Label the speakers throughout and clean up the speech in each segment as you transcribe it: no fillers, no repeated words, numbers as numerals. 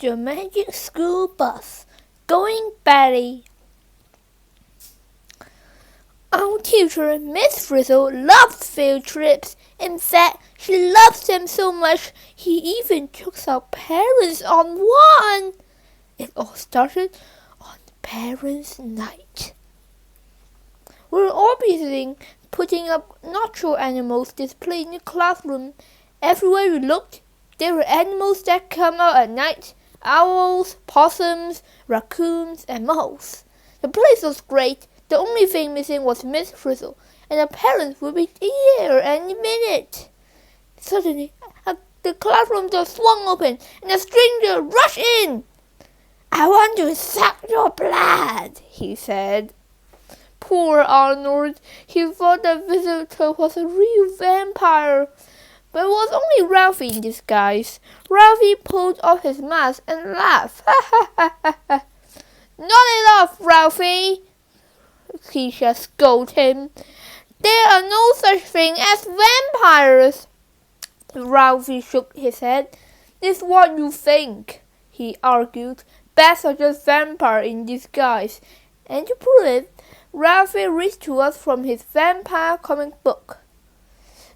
Speaker 1: The Magic School Bus, going Batty. Our teacher, Miss Frizzle, loved field trips. In fact, she loved them so much he even took our parents on one. It all started on Parents' Night. We were all busy putting up natural animals displayed in the classroom. Everywhere we looked, there were animals that come out at night. Owls, possums, raccoons, and moles. The place was great. The only thing missing was Miss Frizzle, and her parents would be here any minute. Suddenly, the classroom door swung open, and a stranger rushed in. "I want to suck your blood," he said. Poor Arnold. He thought the visitor was a real vampire. But it was only Ralphie in disguise. Ralphie pulled off his mask and laughed. "Knock it off, Ralphie!" Keisha scolded him. "There are no such thing as vampires." Ralphie shook his head. "It's what you think," he argued. "Bats are just vampires in disguise." And to prove it, Ralphie reached to us from his vampire comic book.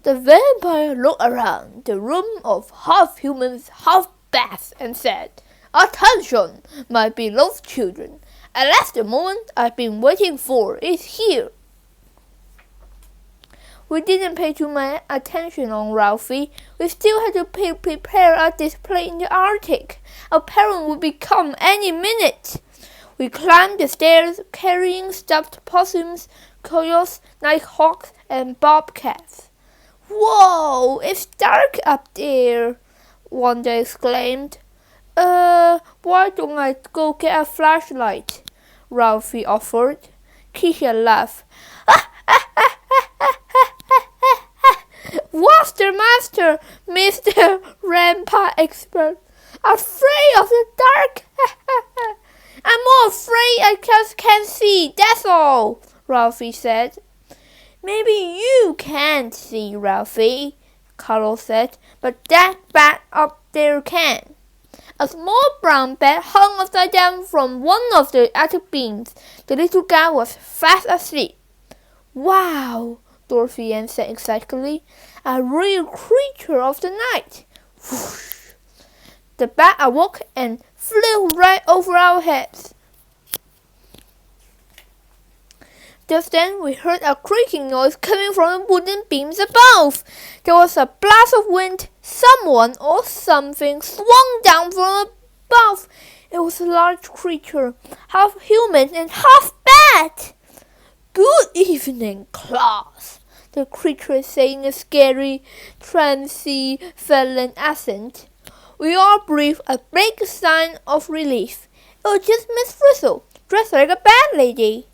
Speaker 1: The vampire looked around the room of half humans, half bats, and said, "Attention, my beloved children. At last the moment I've been waiting for is here." We didn't pay too much attention on Ralphie. We still had to prepare a display in the Arctic. Our parents would be come any minute. We climbed the stairs carrying stuffed possums, coyotes, nighthawks, and bobcats. "Whoa, it's dark up there," Wanda exclaimed. Why don't I go get a flashlight?" Ralphie offered. Keisha laughed. "What's the master, Mr. Vampire Expert? Afraid of the dark?" "I'm more afraid I just can't see, that's all," Ralphie said. "Maybe you can't see, Ralphie," Carlos said, "but that bat up there can." A small brown bat hung upside down from one of the attic beams. The little guy was fast asleep. "Wow," Dorothy Ann said excitedly. "A real creature of the night." Whoosh! The bat awoke and flew right over our heads. Just then we heard a creaking noise coming from the wooden beams above. There was a blast of wind. Someone or something swung down from above. It was a large creature, half human and half bat. "Good evening, class," the creature said in a scary, trancy, feline accent. We all breathed a big sigh of relief. It was just Miss Frizzle, dressed like a bat lady.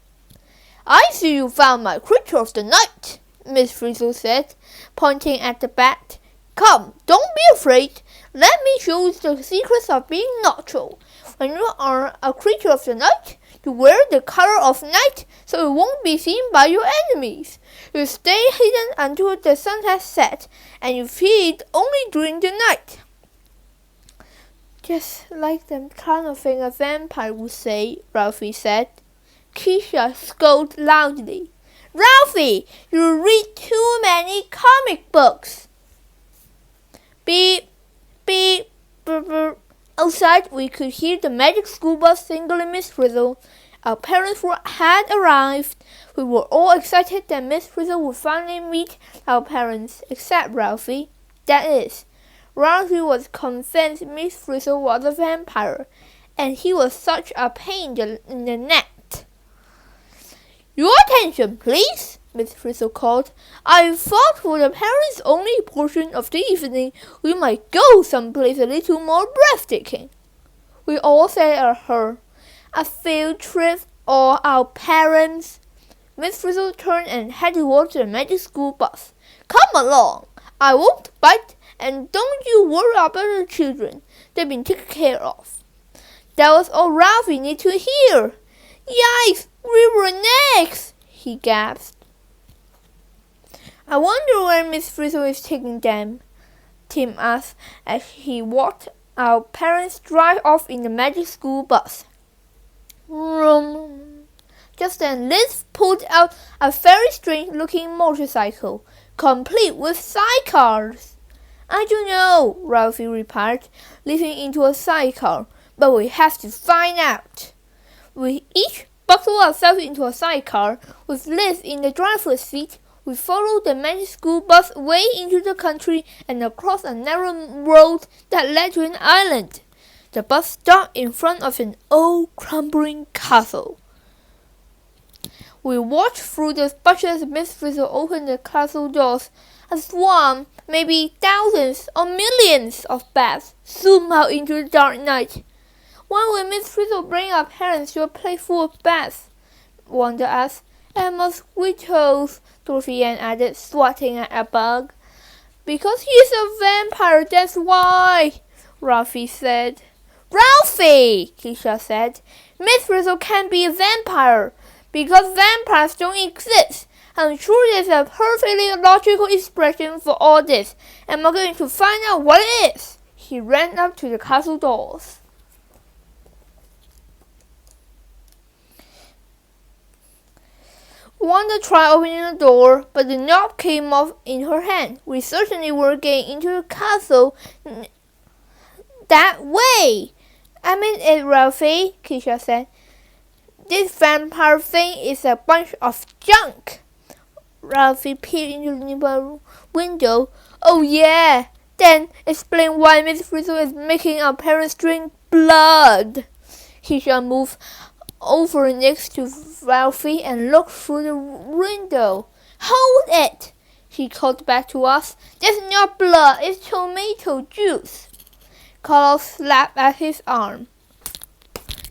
Speaker 1: "I see you found my creature of the night," Miss Frizzle said, pointing at the bat. "Come, don't be afraid. Let me show you the secrets of being natural. When you are a creature of the night, you wear the color of night so it won't be seen by your enemies. You stay hidden until the sun has set, and you feed only during the night." "Just like the kind of thing a vampire would say," Ralphie said. Keisha scolded loudly. "Ralphie, you read too many comic books." Beep, beep, brr, brr. Outside, we could hear the magic school bus singling Miss Frizzle. Our parents had arrived. We were all excited that Miss Frizzle would finally meet our parents, except Ralphie. That is, Ralphie was convinced Miss Frizzle was a vampire, and he was such a pain in the neck. "Your attention, please," Miss Frizzle called. "I thought for the parents' only portion of the evening we might go someplace a little more breathtaking." We all said at her, "A field trip or our parents?" Miss Frizzle turned and headed towards the magic school bus. "Come along. I won't bite, and don't you worry about the children. They've been taken care of." That was all Ralphie needed to hear. "Yikes! We were next!" he gasped. "I wonder where Miss Frizzle is taking them," Tim asked as he walked Our parents drive off in the magic school bus. Vroom. Just then Liz pulled out a very strange-looking motorcycle, complete with sidecars. I don't know, Ralphie replied, leaping into a sidecar, but we have to find out. We each buckled ourselves into a sidecar, with Liz in the driver's seat. We followed the magic school bus way into the country and across a narrow road that led to an island. The bus stopped in front of an old crumbling castle. We watched through the bushes as Miss Frizzle opened the castle doors. A swarm, maybe thousands or millions of bats, zoomed out into the dark night. Why would Miss Frizzle bring our parents to a place full of bats? Wanda asked. And mosquitoes, Dorothy Ann added, swatting at a bug. Because he's a vampire, that's why, Ralphie said. Ralphie, Keisha said. Miss Frizzle can't be a vampire, because vampires don't exist. I'm sure there's a perfectly logical expression for all this, and we're going to find out what it is. He ran up to the castle doors. Wanda tried opening the door, but the knob came off in her hand. We certainly were getting into the castle that way. I mean it, Ralphie, Keisha said. This vampire thing is a bunch of junk. Ralphie peered into the nearby window. Oh yeah, then explain why Miss Frizzle is making our parents drink blood. Keisha moved over next to Ralphie and looked through the window. Hold it, she called back to us. That's not blood, it's tomato juice. Carlos slapped at his arm.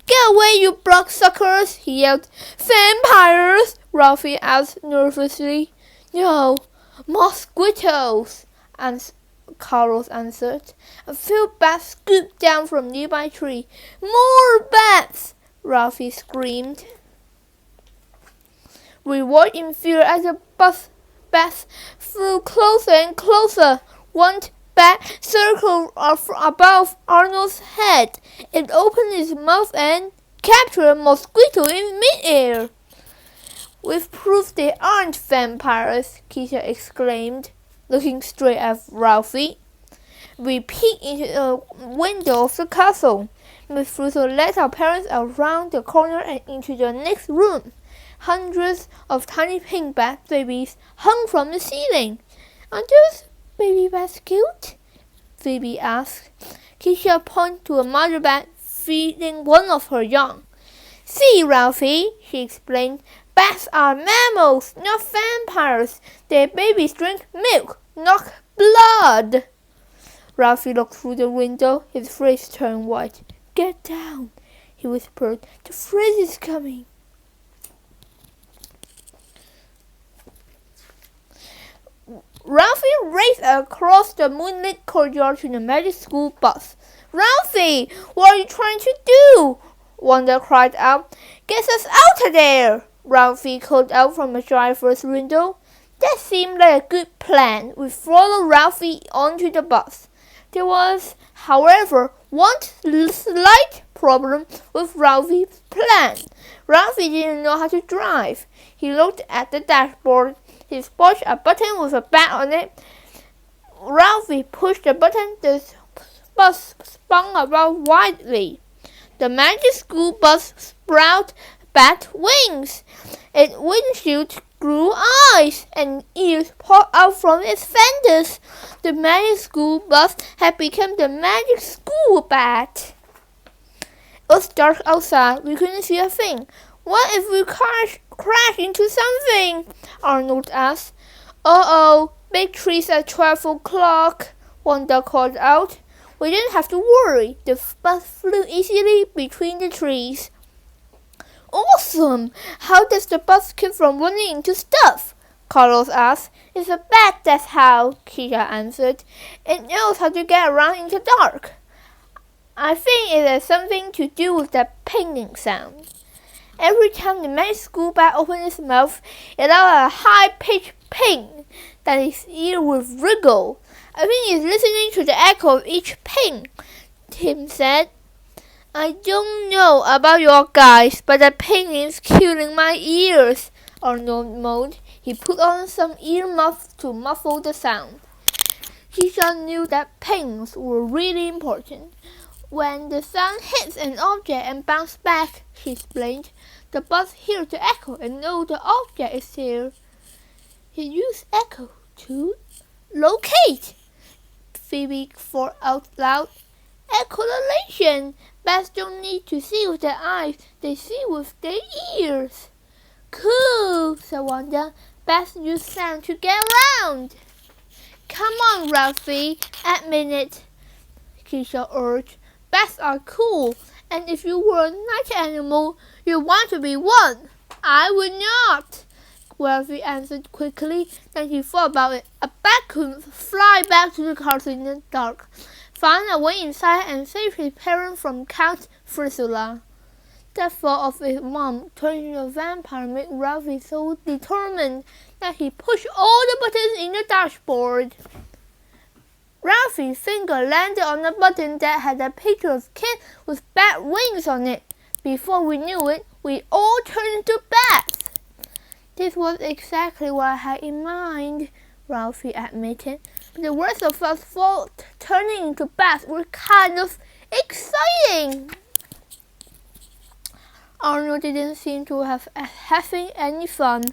Speaker 1: Get away, you bloodsuckers, he yelled. Vampires, Ralphie asked nervously. No, mosquitoes, Carlos answered. A few bats scooped down from a nearby tree. More bats, Ralphie screamed. We watched in fear as the bats flew closer and closer. One bat circled above Arnold's head. It opened its mouth and captured a mosquito in midair. We've proved they aren't vampires, Keisha exclaimed, looking straight at Ralphie. We peeked into the window of the castle. Miss Frizzle led our parents around the corner and into the next room. Hundreds of tiny pink bat babies hung from the ceiling. Are those baby bats cute? Phoebe asked. Keisha pointed to a mother bat feeding one of her young. See, Ralphie, she explained. Bats are mammals, not vampires. Their babies drink milk, not blood. Ralphie looked through the window. His face turned white. Get down, he whispered. The freeze is coming. Ralphie raced across the moonlit courtyard to the magic school bus. Ralphie, what are you trying to do? Wanda cried out. Get us out of there, Ralphie called out from the driver's window. That seemed like a good plan. We followed Ralphie onto the bus. There was, however, one slight problem with Ralphie's plan. Ralphie didn't know how to drive. He looked at the dashboard. He pushed a button with a bat on it. Ralphie pushed the button. The bus spun about wildly. The magic school bus sprouted bat wings. Its windshield grew eyes, and ears popped out from its fenders. The magic school bus had become the magic school bat. It was dark outside. We couldn't see a thing. What if we crash into something? Arnold asked. Uh-oh, big trees at 12 o'clock, Wanda called out. We didn't have to worry. The bus flew easily between the trees. Awesome! How does the bus keep from running into stuff? Carlos asked. It's a bat, that's how, Keisha answered. It knows how to get around in the dark. I think it has something to do with that pinging sound. Every time the magic school bat opened its mouth, it let a high-pitched ping. Then its ear would wriggle. I think it's listening to the echo of each ping. Tim said. I don't know about your guys, but the pain is killing my ears, Arnold moaned. He put on some earmuffs to muffle the sound. Keisha knew that pains were really important. When the sound hits an object and bounces back, she explained, the buds hear the echo and know the object is there. He used echo to locate, Phoebe thought out loud. Echolation! Bats don't need to see with their eyes, they see with their ears. Cool, said Wanda. Bats use sound to get around. Come on, Ralphie, admit it, Keisha urged. Bats are cool, and if you were a night animal, you'd want to be one. I would not, Ralphie answered quickly. Then he thought about it. A bat could fly back to the castle in the dark, find a way inside, and save his parents from Count Frisula. The thought of his mom turning into a vampire made Ralphie so determined that he pushed all the buttons in the dashboard. Ralphie's finger landed on a button that had a picture of Kit with bat wings on it. Before we knew it, we all turned into bats. This was exactly what I had in mind, Ralphie admitted. But the rest of us thought turning into bats was kind of exciting. Arnold didn't seem to have having any fun.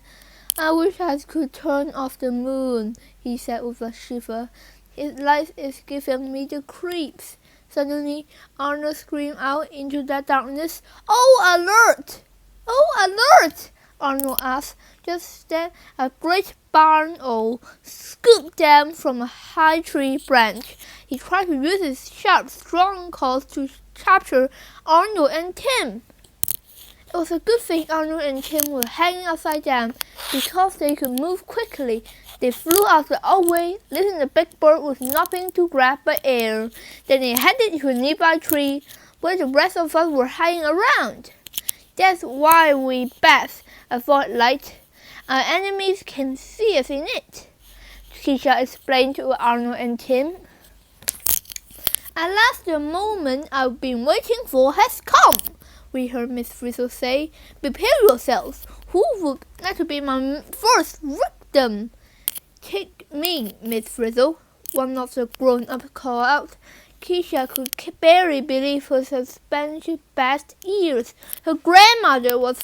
Speaker 1: I wish I could turn off the moon, he said with a shiver. Its light is giving me the creeps. Suddenly, Arnold screamed out into the darkness, Oh, alert! Oh, alert! Arnold asked. Just then, a great barn owl scooped down from a high tree branch. He tried to use his sharp, strong claws to capture Arnold and Tim. It was a good thing Arnold and Tim were hanging upside down, because they could move quickly. They flew out the old way, leaving the big bird with nothing to grab but air. Then they headed to a nearby tree, where the rest of us were hanging around. That's why we bats avoid light. Our enemies can see us in it, Keisha explained to Arnold and Tim. At last the moment I've been waiting for has come, we heard Miss Frizzle say. Prepare yourselves. Who would like to be my first victim? Take me, Miss Frizzle, one of the grown-ups called out. Keisha could barely believe her suspended bat's ears. Her grandmother was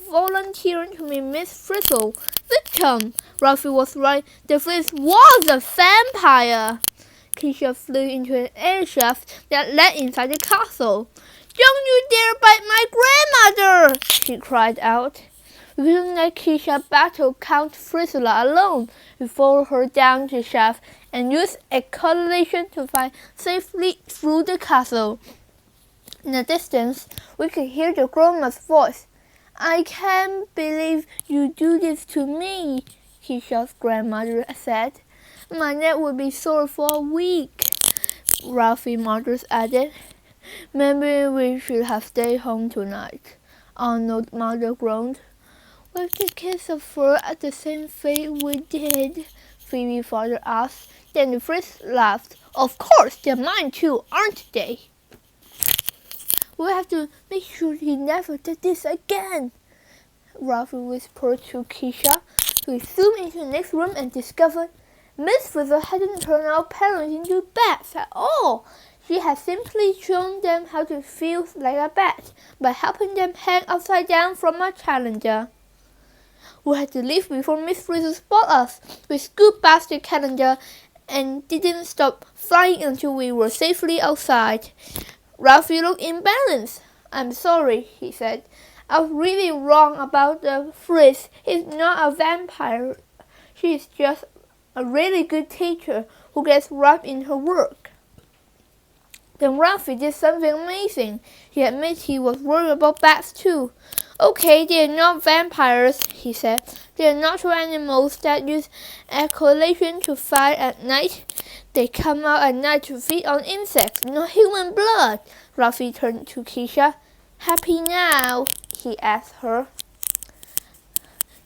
Speaker 1: volunteering to be Miss Frizzle. Victim! Ralphie was right. The Frizz was a vampire. Keisha flew into an air shaft that led inside the castle. Don't you dare bite my grandmother! She cried out. We couldn't let Keisha battle Count Frisula alone. We followed her down the shaft and used echolation to fly safely through the castle. In the distance, we could hear the grown-up's voice. I can't believe you do this to me, Keisha's grandmother said. My neck would be sore for a week, Ralphie Marters added. Maybe we should have stayed home tonight, Arnold's mother groaned. What if the kids suffer at the same fate we did? Phoebe's father asked. Then the Frizz laughed. Of course, they're mine too, aren't they? We'll have to make sure he never did this again, Ralphie whispered to Keisha. We zoomed into the next room and discovered Miss Frizzle hadn't turned our parents into bats at all. She had simply shown them how to feel like a bat by helping them hang upside down from a challenger. We had to leave before Miss Frizzle spotted us. We scooped past the calendar and didn't stop flying until we were safely outside. Ralphie looked imbalanced. I'm sorry, he said. I was really wrong about the Frizz. He's not a vampire. She is just a really good teacher who gets right in her work. Then Ralphie did something amazing. He admitted he was worried about bats too. Okay, they are not vampires, he said. They are natural animals that use echolation to fly at night. They come out at night to feed on insects, not human blood. Ralphie turned to Keisha. Happy now? He asked her.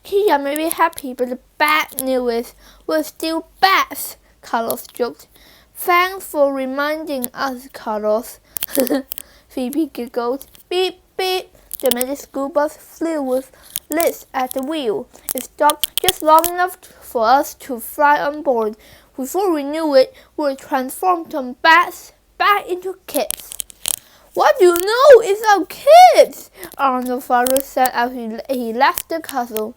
Speaker 1: Keisha may be happy, but the bad news is we're still bats, Carlos joked. Thanks for reminding us, Carlos. Phoebe giggled. Beep, beep. The magic school bus flew with Liz at the wheel. It stopped just long enough for us to fly on board. Before we knew it, we were transformed from bats back into kids. What do you know? It's our kids, Arnold's father said as he left the castle.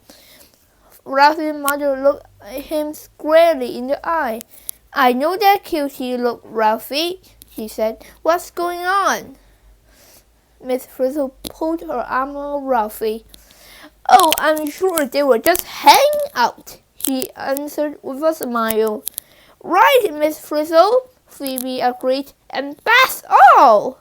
Speaker 1: Ralphie's mother looked him squarely in the eye. I know that cute look, Ralphie, she said. What's going on? Miss Frizzle pulled her arm around Ralphie. Oh, I'm sure they were just hanging out, he answered with a smile. Right, Miss Frizzle, Phoebe agreed, and that's all.